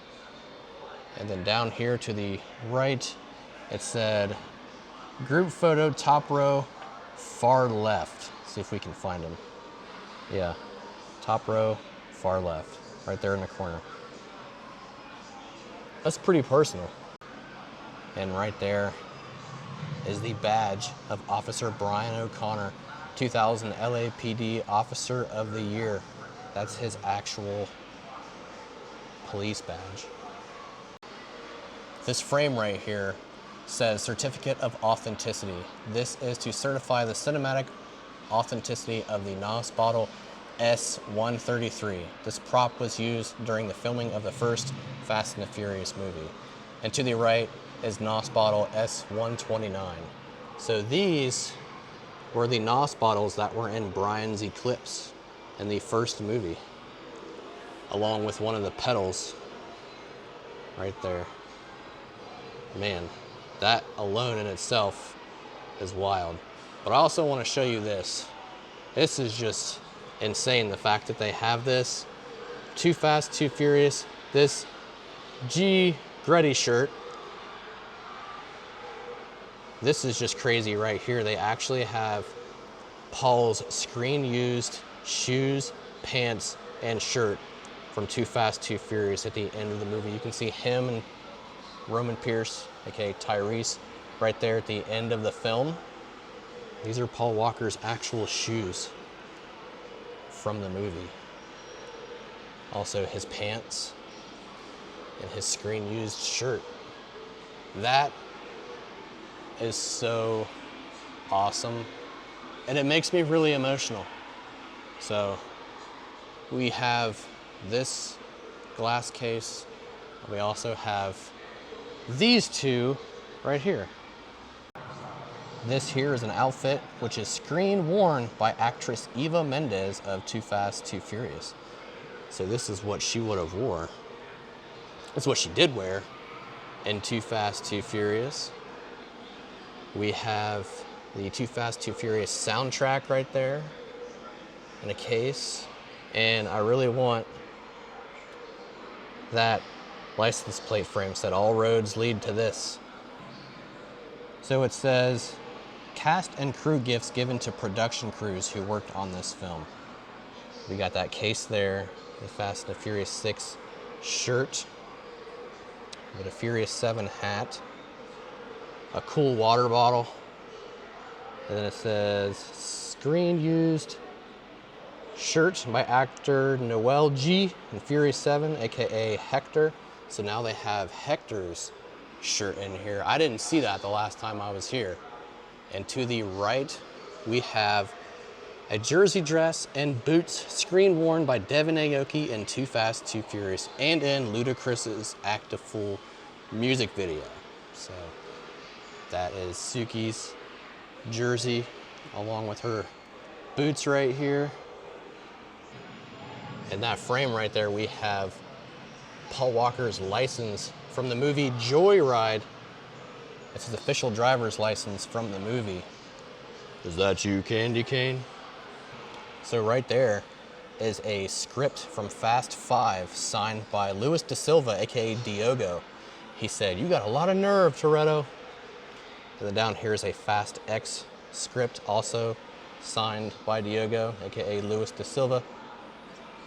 And then down here to the right, it said group photo, top row, far left. See if we can find him. Yeah, top row, far left, right there in the corner. That's pretty personal. And right there is the badge of Officer Brian O'Connor, 2000 LAPD Officer of the Year. That's his actual police badge. This frame right here says Certificate of Authenticity. This is to certify the cinematic authenticity of the NOS bottle S133. This prop was used during the filming of the first Fast and the Furious movie. And to the right is NOS bottle S129. So these were the NOS bottles that were in Brian's Eclipse in the first movie, along with one of the pedals right there. Man, that alone in itself is wild. But I also want to show you this. This is just insane, the fact that they have this Too Fast, Too Furious, this G Gretty shirt. This is just crazy right here. They actually have Paul's screen-used shoes, pants, and shirt from Too Fast, Too Furious at the end of the movie. You can see him and Roman Pierce, aka Tyrese, right there at the end of the film. These are Paul Walker's actual shoes from the movie. Also his pants and his screen-used shirt. That is so awesome, and it makes me really emotional. So we have this glass case. We also have these two right here. This here is an outfit which is screen worn by actress Eva Mendes of Too Fast, Too Furious. So this is what she would have wore. It's what she did wear in Too Fast, Too Furious. We have the Too Fast, Too Furious soundtrack right there in a case. And I really want that license plate frame said all roads lead to this. So it says, cast and crew gifts given to production crews who worked on this film. We got that case there, the Fast and the Furious 6 shirt, with a Furious 7 hat, a cool water bottle, and then it says screen used shirt by actor Noel G in Furious 7, aka Hector. So now they have Hector's shirt in here. I didn't see that the last time I was here. And to the right, we have a jersey dress and boots screen worn by Devin Aoki in Too Fast, Too Furious, and in Ludacris's Act a Fool music video. So that is Suki's jersey, along with her boots right here. In that frame right there, we have Paul Walker's license from the movie Joyride. It's his official driver's license from the movie. Is that you, Candy Cane? So right there is a script from Fast 5 signed by Luis da Silva, aka Diogo. He said, "You got a lot of nerve, Toretto." And then down here is a Fast X script, also signed by Diogo, aka Luis da Silva.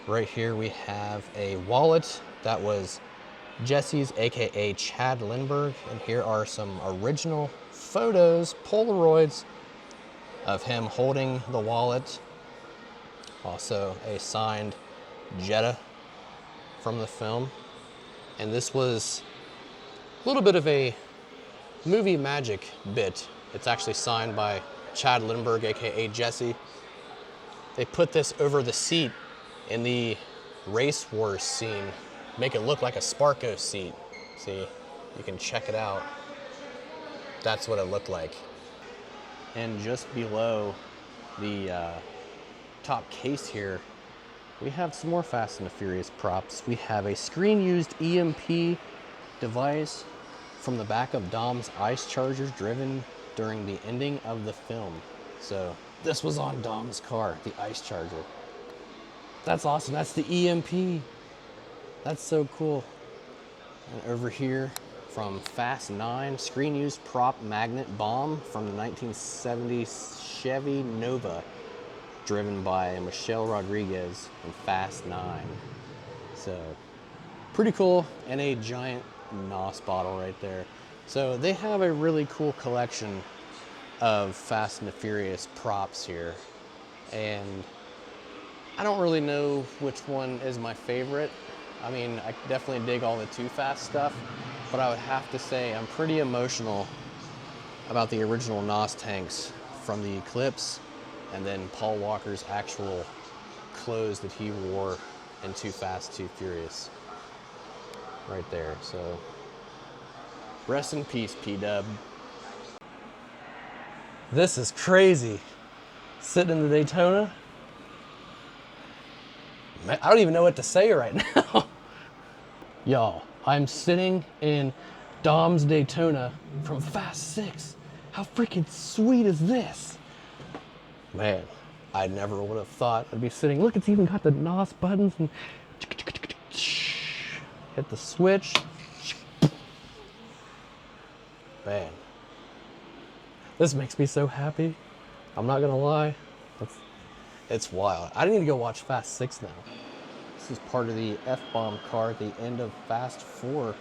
Right here we have a wallet that was Jesse's, aka Chad Lindbergh, and here are some original photos, Polaroids, of him holding the wallet. Also a signed Jetta from the film. And this was a little bit of a movie magic bit. It's actually signed by Chad Lindbergh, aka Jesse. They put this over the seat in the race wars scene, make it look like a Sparko seat. See, you can check it out. That's what it looked like. And just below the top case here, we have some more Fast and the Furious props. We have a screen-used EMP device from the back of Dom's ice charger driven during the ending of the film. So this was on Dom's car, the ice charger. That's awesome. That's the EMP. That's so cool. And over here from Fast 9, screen-used prop magnet bomb from the 1970 Chevy Nova, driven by Michelle Rodriguez in Fast 9. So pretty cool. And a giant NOS bottle right there. So they have a really cool collection of Fast and the Furious props here. And I don't really know which one is my favorite. I mean, I definitely dig all the Too Fast stuff, but I would have to say I'm pretty emotional about the original NOS tanks from the Eclipse, and then Paul Walker's actual clothes that he wore in Too Fast, Too Furious. Right there, so rest in peace, P-Dub. This is crazy. Sitting in the Daytona. Man, I don't even know what to say right now. Y'all, I'm sitting in Dom's Daytona from Fast 6. How freaking sweet is this? Man, I never would have thought I'd be sitting. Look, it's even got the NOS buttons and hit the switch. Man, this makes me so happy. I'm not gonna lie. It's wild. I need to go watch Fast 6 now. This is part of the F-bomb car at the end of Fast 4.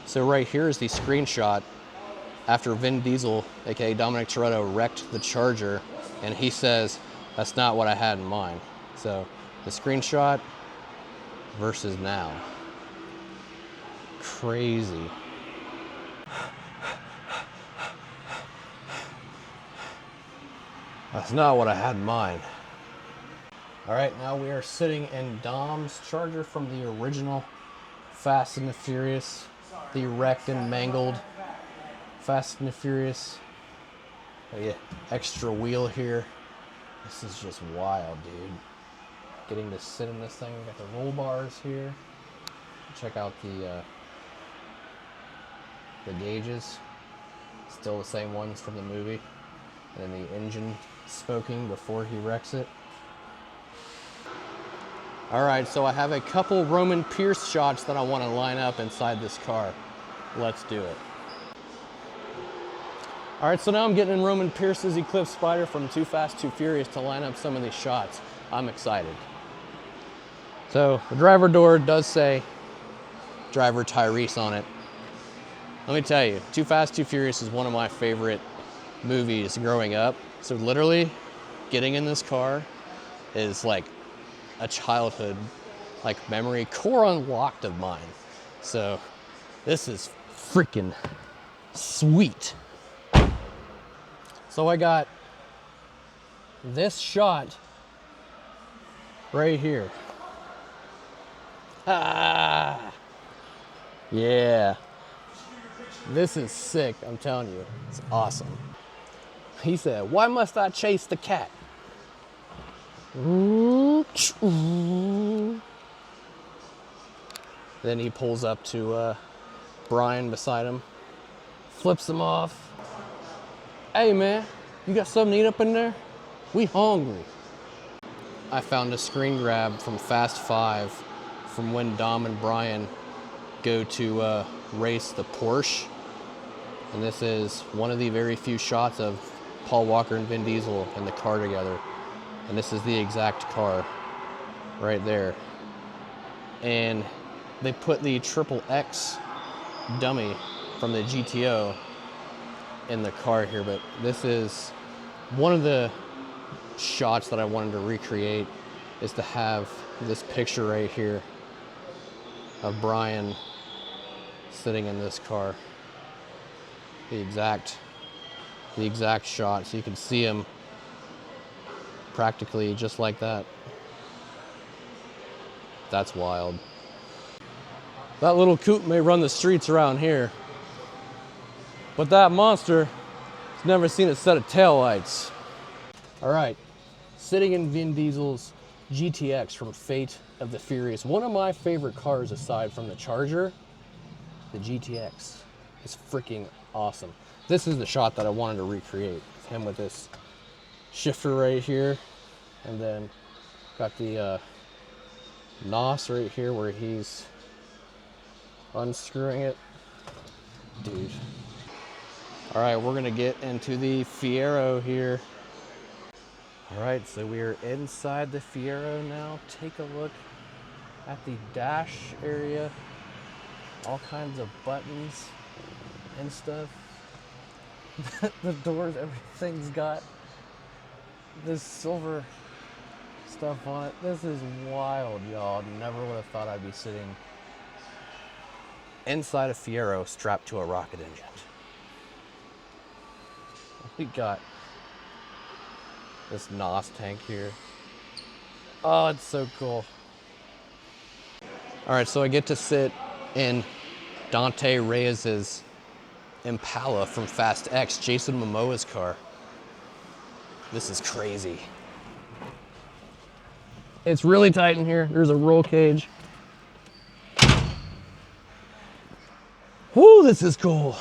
So right here is the screenshot after Vin Diesel, aka Dominic Toretto, wrecked the Charger, and he says, that's not what I had in mind. So the screenshot versus now. Crazy. That's not what I had in mind. All right, now we are sitting in Dom's Charger from the original Fast and the Furious, the wrecked and mangled Fast and the Furious. Oh yeah, extra wheel here. This is just wild, dude. Getting to sit in this thing. We got the roll bars here. Check out the gauges. Still the same ones from the movie. And then the engine smoking before he wrecks it. All right, so I have a couple Roman Pierce shots that I want to line up inside this car. Let's do it. All right, so now I'm getting in Roman Pierce's Eclipse Spyder from Too Fast, Too Furious to line up some of these shots. I'm excited. So the driver door does say driver Tyrese on it. Let me tell you, Too Fast, Too Furious is one of my favorite movies growing up. So literally getting in this car is like a childhood memory, core unlocked of mine. So this is freaking sweet. So I got this shot right here. Ah, yeah. This is sick, I'm telling you. It's awesome. He said, why must I chase the cat? Then he pulls up to Brian beside him, flips him off. Hey man, you got something to eat up in there? We hungry. I found a screen grab from Fast 5 from when Dom and Brian go to race the Porsche. And this is one of the very few shots of Paul Walker and Vin Diesel in the car together. And this is the exact car right there. And they put the XXX dummy from the GTO in the car here, but this is one of the shots that I wanted to recreate, is to have this picture right here of Brian sitting in this car. The exact shot, so you can see him practically just like that. That's wild. That little coupe may run the streets around here, but that monster has never seen a set of taillights. All right, sitting in Vin Diesel's GTX from Fate of the Furious, one of my favorite cars aside from the Charger, the GTX is freaking awesome. This is the shot that I wanted to recreate, him with this shifter right here, and then got the NOS right here where he's unscrewing it. Dude. All right, we're gonna get into the Fiero here. All right, so we are inside the Fiero now. Take a look at the dash area. all kinds of buttons and stuff. The doors, everything's got this silver stuff on it. This is wild, y'all. Never would have thought I'd be sitting inside a Fiero strapped to a rocket engine. We got this NOS tank here. Oh, it's so cool. All right, so I get to sit in Dante Reyes's Impala from Fast X, Jason Momoa's car. This is crazy. It's really tight in here. There's a roll cage. Whoo, this is cool.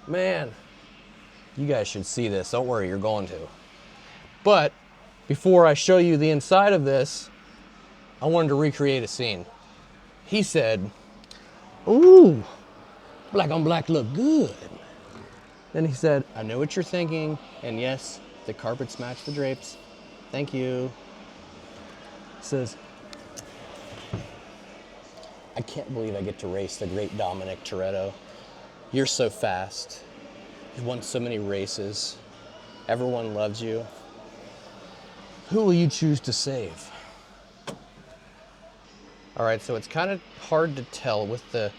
Man, you guys should see this. Don't worry, you're going to. But before I show you the inside of this, I wanted to recreate a scene. He said, "Ooh, black on black look good." Then he said, "I know what you're thinking, and yes, the carpets match the drapes. Thank you." He says, "I can't believe I get to race the great Dominic Toretto. You're so fast. You've won so many races. Everyone loves you. Who will you choose to save?" All right, so it's kind of hard to tell with the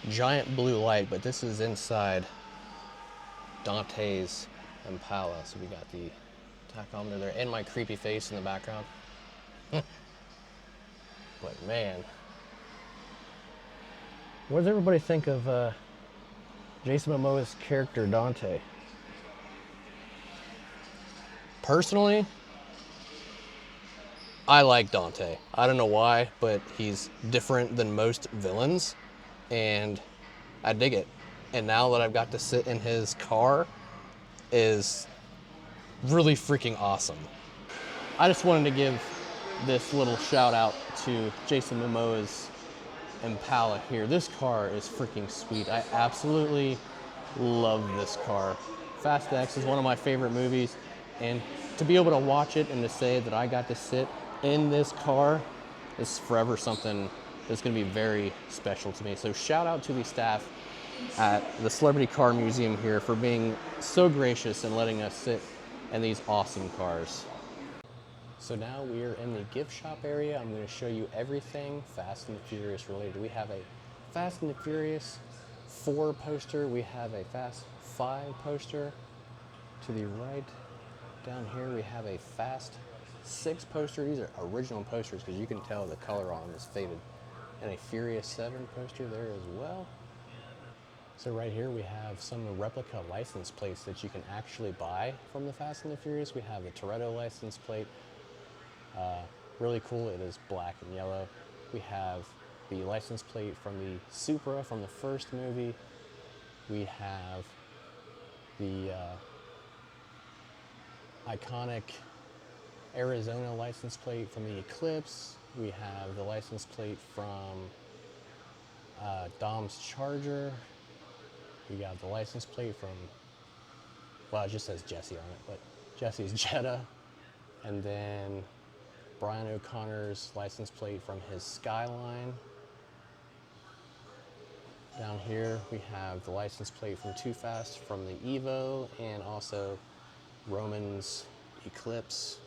giant blue light, but this is inside Dante's Impala. So we got the tachometer there and my creepy face in the background. But man, what does everybody think of Jason Momoa's character Dante? Personally, I like Dante. I don't know why, but he's different than most villains, and I dig it. And now that I've got to sit in his car is really freaking awesome. I just wanted to give this little shout out to Jason Momoa's Impala here. This car is freaking sweet. I absolutely love this car. Fast X is one of my favorite movies, and to be able to watch it and to say that I got to sit in this car is forever something that's going to be very special to me. So shout out to the staff at the Celebrity Car Museum here for being so gracious and letting us sit in these awesome cars. So now we are in the gift shop area. I'm going to show you everything Fast and Furious related. We have a Fast and the Furious 4 poster. We have a Fast 5 poster. To the right down here we have a Fast 6 poster. These are original posters because you can tell the color on them is faded. And a Furious 7 poster there as well. So right here we have some replica license plates that you can actually buy from the Fast and the Furious. We have the Toretto license plate. Really cool, it is black and yellow. We have the license plate from the Supra from the first movie. We have the iconic Arizona license plate from the Eclipse. We have the license plate from Dom's Charger. We got the license plate from, well, it just says Jesse on it, but Jesse's Jetta. And then Brian O'Connor's license plate from his Skyline. Down here we have the license plate from Too Fast from the Evo, and also Roman's Eclipse.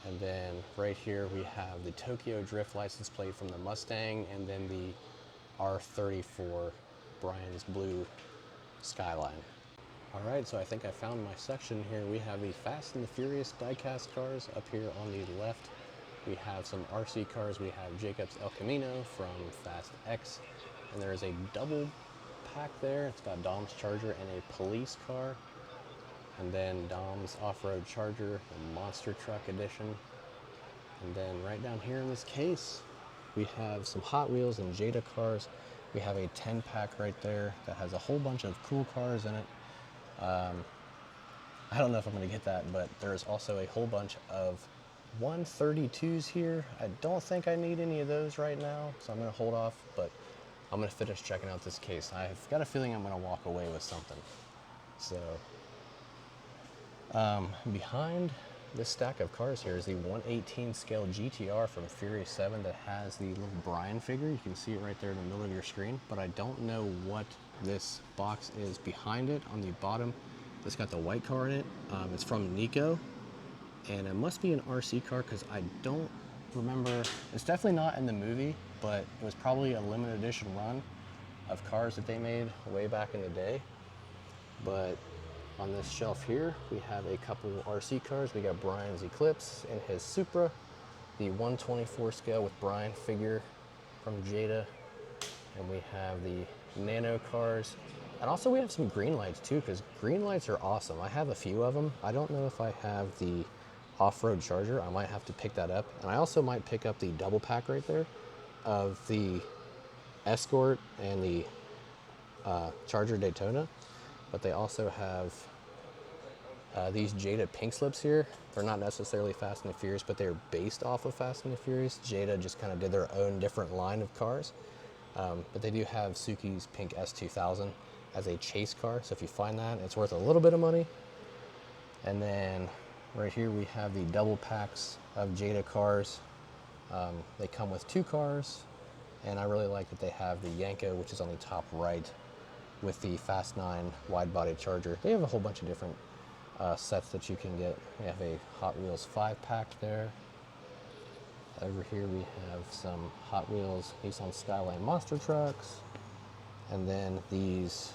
And then right here we have the Tokyo Drift license plate from the Mustang, and then the R34 Brian's Blue Skyline. All right, so I think I found my section here. We have the Fast and the Furious diecast cars up here on the left. We have some RC cars. We have Jacob's El Camino from Fast X, and there's a double pack there. It's got Dom's Charger and a police car, and then Dom's Off-Road Charger, the Monster Truck Edition. And then right down here in this case, we have some Hot Wheels and Jetta cars. We have a 10-pack right there that has a whole bunch of cool cars in it. I don't know if I'm going to get that, but there's also a whole bunch of 132s here. I don't think I need any of those right now, so I'm going to hold off, but I'm going to finish checking out this case. I've got a feeling I'm going to walk away with something. So, behind this stack of cars here is the 118 scale GTR from Fury 7 that has the little Brian figure. You can see it right there in the middle of your screen, but I don't know what this box is behind it. On the bottom, it's got the white car in it. It's from Nico, and it must be an RC car because I don't remember. It's definitely not in the movie, but it was probably a limited edition run of cars that they made way back in the day. But on this shelf here, we have a couple RC cars. We got Brian's Eclipse and his Supra, the 124 scale with Brian figure from Jetta, and we have the Nano cars. And also we have some green lights too, because green lights are awesome. I have a few of them. I don't know if I have the off-road Charger. I might have to pick that up. And I also might pick up the double pack right there of the Escort and the Charger Daytona. But they also have these Jetta pink slips here. They're not necessarily Fast and the Furious, but they're based off of Fast and the Furious. Jetta just kind of did their own different line of cars. But they do have Suki's pink S2000 as a chase car. So if you find that, it's worth a little bit of money. And then right here we have the double packs of Jetta cars. They come with 2 cars. And I really like that they have the Yanko, which is on the top right, with the Fast 9 wide-body Charger. They have a whole bunch of different sets that you can get. We have a Hot Wheels 5-pack there. Over here we have some Hot Wheels Nissan Skyline monster trucks. And then these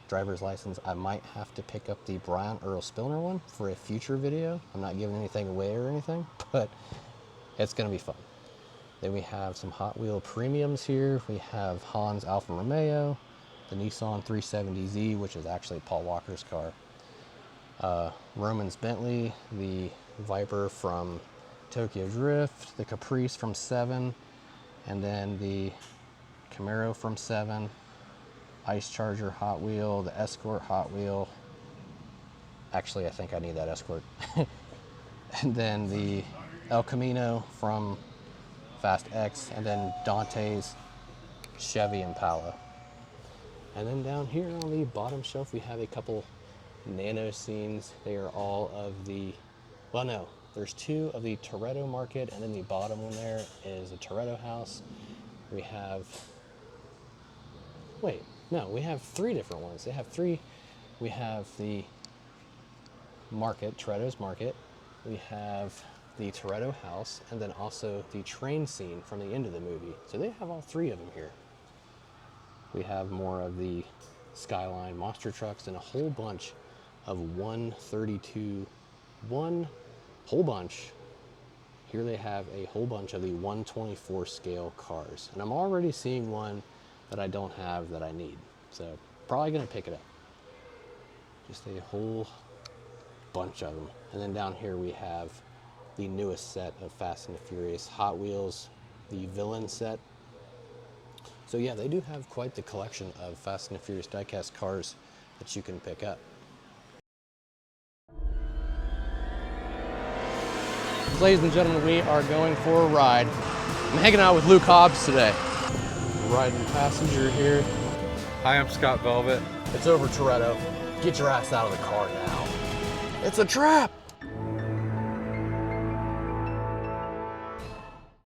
driver's license. I might have to pick up the Brian Earl Spillner one for a future video. I'm not giving anything away or anything, but it's gonna be fun. Then we have some Hot Wheel premiums here. We have Han's Alfa Romeo, the Nissan 370Z, which is actually Paul Walker's car. Roman's Bentley, the Viper from Tokyo Drift, the Caprice from 7, and then the Camaro from 7, Ice Charger Hot Wheel, the Escort Hot Wheel. Actually, I think I need that Escort. And then the El Camino from Fast X, and then Dantes Chevy Impala. And then down here on the bottom shelf, we have a couple Nano scenes. They are all of the, well, no, there's 2 of the Toretto market, and then the bottom one there is a Toretto house. We have, wait, no, we have 3 different ones. They have 3. We have the market, Toretto's market. We have the Toretto house, and then also the train scene from the end of the movie. So they have all 3 of them here. We have more of the Skyline monster trucks and a whole bunch of 132, whole bunch. Here they have a whole bunch of the 124 scale cars. And I'm already seeing one that I don't have that I need. So probably gonna pick it up. Just a whole bunch of them. And then down here we have the newest set of Fast and the Furious Hot Wheels, the Villain set. So yeah, they do have quite the collection of Fast and the Furious diecast cars that you can pick up. Ladies and gentlemen, we are going for a ride. I'm hanging out with Luke Hobbs today. Riding passenger here. Hi, I'm Scott Velvet. It's over Toretto. Get your ass out of the car now. It's a trap!